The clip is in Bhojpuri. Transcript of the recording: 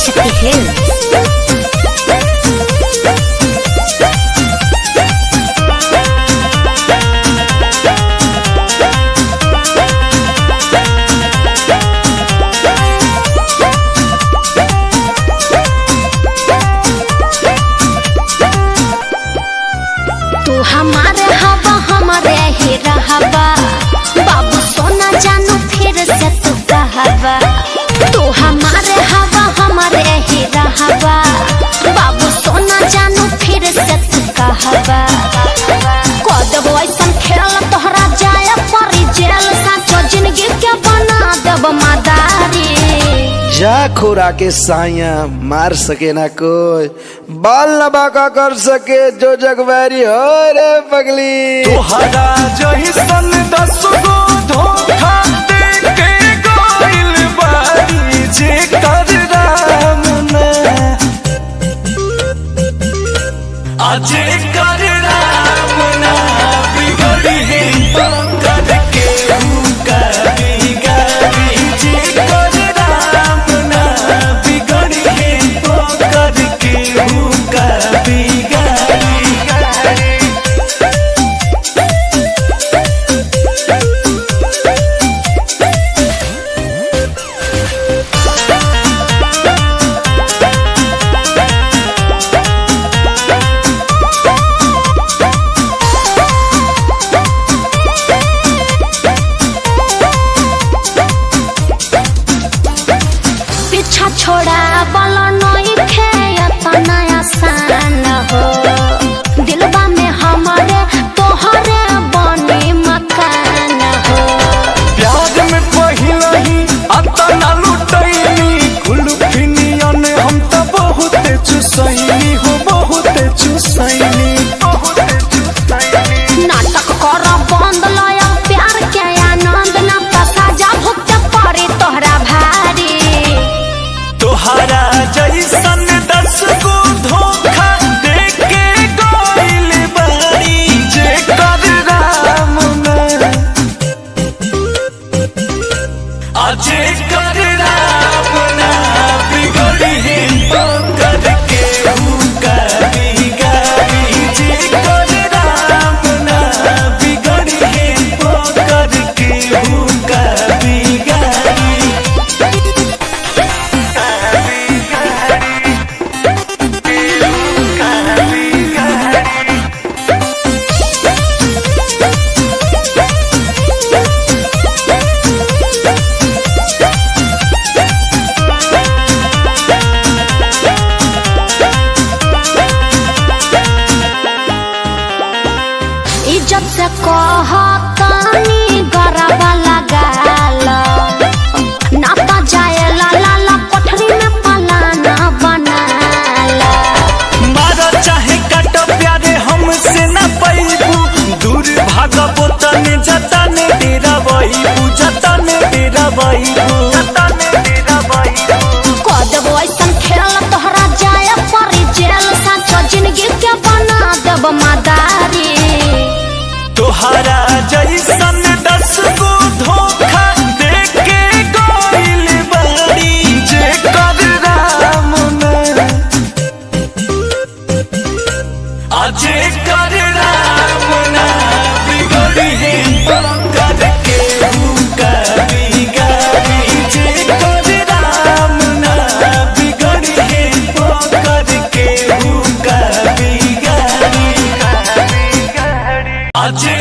आदिशक्ति फिल्म्स। तू हमारे हवा हमारे ही रहबा बाबू सोना जानू फिर से तू कहबा। तू हमारे हवा हमारे ही रहबा बाबू सोना जानू फिर से तू कहबा। कदबो ऐसन खेल तोहरा जाए परी जेल साचो जिंदगी के बना देब मदारी। जा खोरा के साया मार सके ना कोई बाल न बाका कर सके जो जगवैरी हो रे पगली। तोहरा जइसन 10 गो धोखा दे के गइल बारी जे कर राम ना अजे कर राम ना बिगड़ी है तो करके हुका बिगाड़ी जे कर राम ना बिगड़ी है तो करके हुका बिगाड़ी। पीछा छोड़ा बोलो नई खेत नया सान हो दिलवा में हमारे तोहरे बनी मकान हो। प्यार में पहिला ही अतना लुटैनी कुलफिनियन हम तो बहुत चुसैनी हो बहुत चुसैनी। नाटक कर बंद लया प्यार के आनंद ना तो सजा भुगते पड़ी तोहरा भारी। तोहरा जैसन 10 गो धोखा दे के गइल बारी जे कर राम ना अजे कर राम ना बिगड़ी है तो करके हुका बिगाड़ी जे कर राम ना बिगड़ी है तो करके हुका बिगाड़ी। इज्जत से कहतानी गरबा लगाल ना तो जाए ला कोठरी में पलाना बनाला। मारा चाहे काट प्यारे हमसे न पैबू दूर भागबो तने जतने डेरा बहिबू जतने डेरा बहिबू जतने डेरा बहिबू। कदबो ऐसन खेल तोहरा जाए परी जेल साचो जिंदगी के बना देब मदारी। तोहरा जैसन 10 गो धोखा दे के गइल बारी जे कर राम ना अजे कर राम ना बिगड़ी है तो करके हुका बिगाड़ी जे कर राम ना बिगड़ी है तो करके हुका बिगाड़ी। अजे